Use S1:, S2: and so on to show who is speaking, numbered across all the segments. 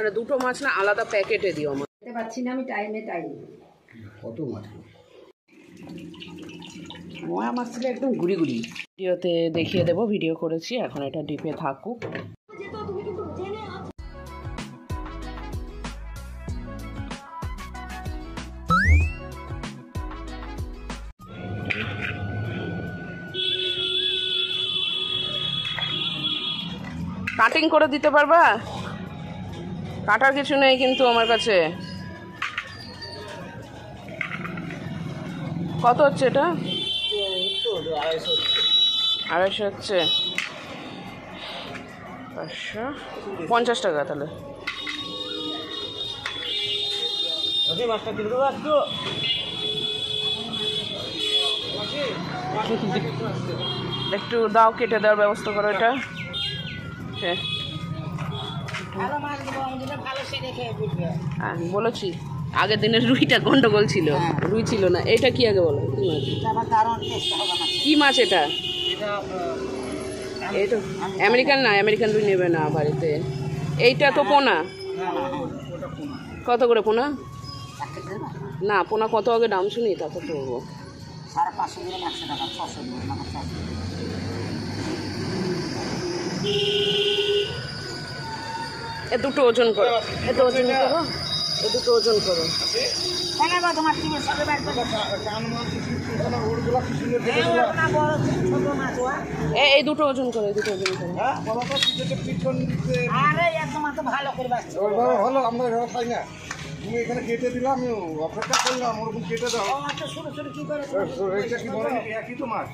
S1: মানে দুটো মাছ না আলাদা প্যাকেটে দিও আমার।
S2: খেতে পাচ্ছি না আমি টাইমে টাইম।
S3: কত মাছ?
S1: ময়া মাছ ছিল একদম গুড়ি গুড়ি। ভিডিওতে দেখিয়ে দেবো, ভিডিও করেছি, এখন এটা ডিপে থাকুক। কাটিং করে দিতে পারবা? কাটার কিছু নেই কিন্তু আমার কাছে। কত হচ্ছে এটা? 250 হচ্ছে। 550 টাকা। তাহলে একটু দাও, কেটে দেওয়ার ব্যবস্থা করো এটা। বলেছি আগের দিনের রুইটা গন্ডগোল ছিল, রুই ছিল না। এটা কি আগে বলো, কি মাছ এটা? এই তো আমেরিকান না, আমেরিকান রুই নেবে না বাড়িতে। এইটা তো পোনা। কত করে পোনা? না পোনা কত আগে দাম শুনি, তারপর করবো।
S2: 550 টাকা, 600 টাকা।
S1: এ দুটো ওজন করো, এত ওজন করো, এ দুটো ওজন করো। এই দুটো ওজন করো, এই দুটো ওজন করো।
S3: ভালো, আমরা খাই না। তুমি এখানে কেটে দিলাম, আমি অপেক্ষা করলাম, ওরকম কেটে দাও। একই তো মাছ,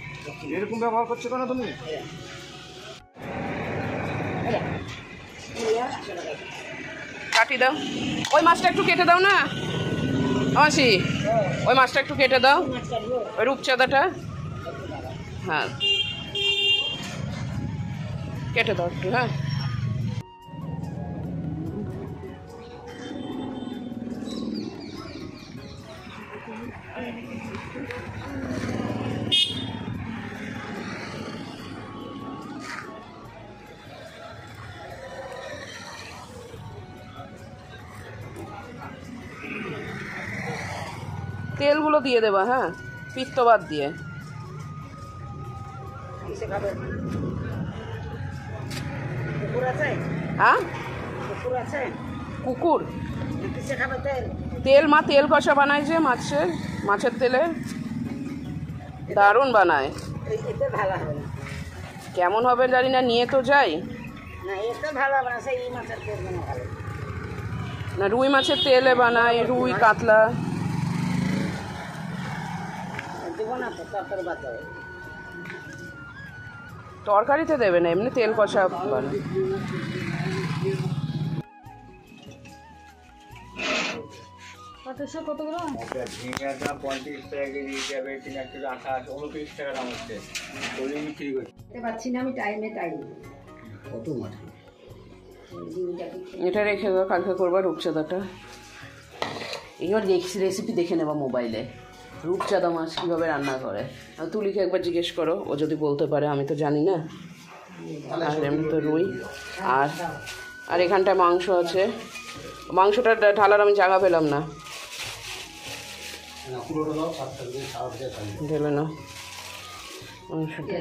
S3: এরকম ব্যবহার করছো কেন তুমি?
S1: কাটি দাও, ওই মাছটা একটু কেটে দাও না মাসি, ওই মাছটা একটু কেটে দাও, ওই রূপচাঁদাটা। হ্যাঁ কেটে দাও একটু। হ্যাঁ তেলগুলো দিয়ে দেবা। হ্যাঁ পিত্ত বাদ দিয়ে। হ্যাঁ কুকুর তেল, মা তেল কষা বানায় যে মাছের তেলে, দারুণ বানায়। কেমন হবে জানি না, নিয়ে তো যাই না। রুই মাছের তেলে বানায়, রুই কাতলা। তরকারিতে দেবে না, এমনি তেল কষা বানায়।
S2: কতগুলো?
S3: ঝিঙের দাম 35 টাকা কেজি, 29 টাকা দাম হচ্ছে। বিক্রি করছি।
S2: খেতে পাচ্ছি না আমি টাইমে টাইম।
S3: কত মাছ?
S1: এটা রেখে দাও, কালকে করবা রূপচাঁদাটা। এইবার রেসিপি দেখে নেবা মোবাইলে, রূপচাঁদা মাছ কীভাবে রান্না করে। তুলিকে একবার জিজ্ঞেস করো, ও যদি বলতে পারে, আমি তো জানি না। আর এমনি তো রুই। আর এখানটায় মাংস আছে, মাংসটা ঢালার আমি জায়গা পেলাম না। ঢেলে নাও মাংসটা।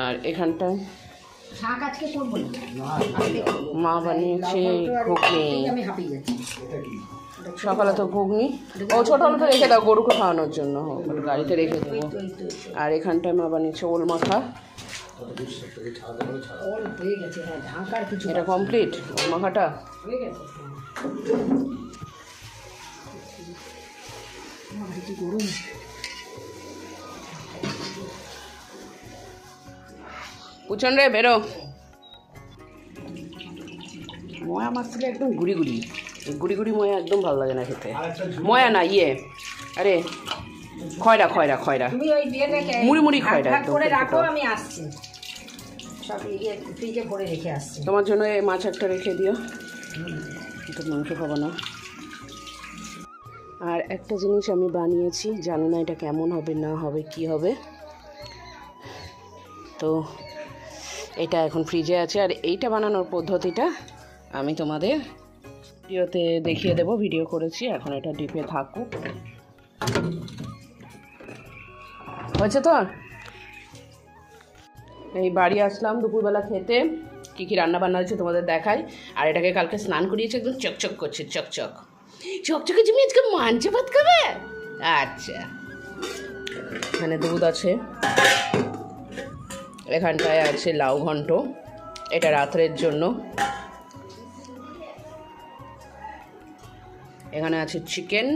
S1: আর এখানটায় মা বানিয়েছে ঘুগনি। সকালে তো ঘুগনি, ও ছোটো হলে তো রেখে দাও গরুকে খাওয়ানোর জন্য, গাড়িতে রেখে দেবো। আর এখানটায় মা বানিয়েছে ওল মাখা। এটা কমপ্লিট ওল মাখাটা। পুচন রে বেরো। ময়া মাছ ছিল একদম গুড়ি গুড়ি, গুড়ি গুড়ি ময়া একদম ভালো লাগে না খেতে। ময়া না ইয়ে, আরে খয়রা খয়রা খয়রা, মুড়ি মুড়ি খয়রা।
S2: আমি আসছি, সব ফ্রিজে ভরে রেখে আসছি।
S1: তোমার জন্য এই মাছ একটা রেখে দিও, তো মাংস খাবো না। আর একটা জিনিস আমি বানিয়েছি, জানি না এটা কেমন হবে না হবে কি হবে। তো এটা এখন ফ্রিজে আছে। আর এইটা বানানোর পদ্ধতিটা আমি তোমাদের ভিডিওতে দেখিয়ে দেবো, ভিডিও করেছি। এখন এটা ডিপে থাকুক। হয়েছে তো? এই বাড়ি আসলাম দুপুরবেলা খেতে, কী কী রান্না বান্না হয়েছে তোমাদের দেখাই। আর এটাকে কালকে স্নান করিয়েছে, একদম চকচক করছে, চকচক চকচকে। তুমি আজকে মাংস ভাত খাবে? আচ্ছা, এখানে দুধ আছে, এখানটায় আছে লাউ ঘন্ট, এটা রাত্রের জন্য। এখানে আছে চিকেন।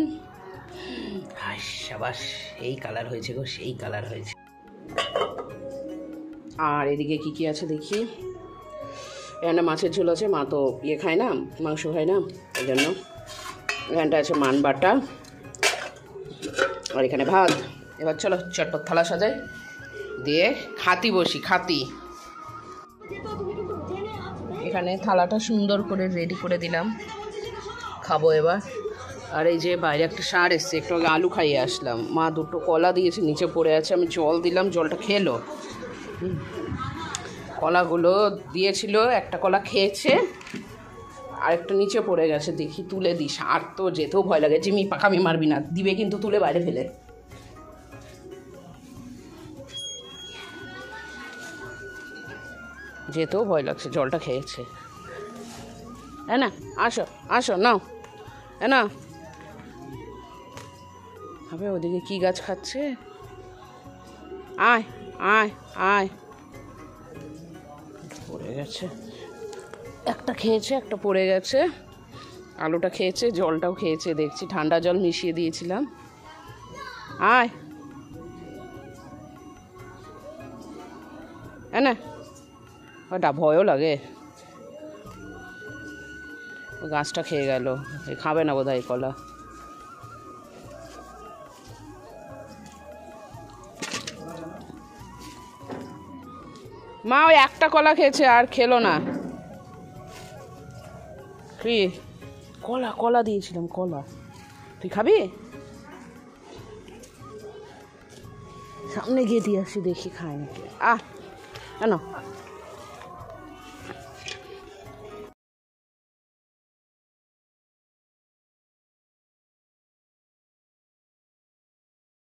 S1: শাবাশ, এই কালার হয়েছে গো, সেই কালার হয়েছে। আর এদিকে কি কি আছে দেখি। এখানে মাছের ঝোল আছে, মা তো ইয়ে খায় না, মাংস খায় না, এই জন্য। এখানটা আছে মান বাটা, আর এখানে ভাত। এবার চলো চটপট থালা সাজাই, দিয়ে খাতি বসি, খাতি। এখানে থালাটা সুন্দর করে রেডি করে দিলাম, খাবো এবার। আর এই যে বাইরে একটা ষাঁড় এসছে, একটু আগে আলু খাইয়ে আসলাম। মা দুটো কলা দিয়েছে, নিচে পড়ে আছে, আমি জল দিলাম, জলটা খেলো। কলাগুলো দিয়েছিল, একটা কলা খেয়েছে, আর একটা নিচে পড়ে গেছে, দেখি তুলে দিই। ষাঁড় তো যেতেও ভয় লাগে, জিমি পাকামি মারবি না, দিবে কিন্তু তুলে বাইরে ফেলে। যেতেও ভয় লাগছে, জলটা খেয়েছে। হ্যাঁ না, আসো আসো, নাও না। হবে ওদিকে কি গাছ খাচ্ছে, আয় আয় আয়। পড়ে গেছে, একটা খেয়েছে, একটা পড়ে গেছে। আলুটা খেয়েছে, জলটাও খেয়েছে দেখছি, ঠান্ডা জল মিশিয়ে দিয়েছিলাম। আয়, হ্যাঁ না, ওটা ভয়ও লাগে। গাছটা খেয়ে গেল, খাবে না বোধহয় কলা। মা ওই একটা কলা খেয়েছে, আর খেলো না। কি কলা, কলা দিয়েছিলাম, কলা তুই খাবি? সামনে গিয়ে দিয়ে আসি, দেখি খায় নাকি। কেন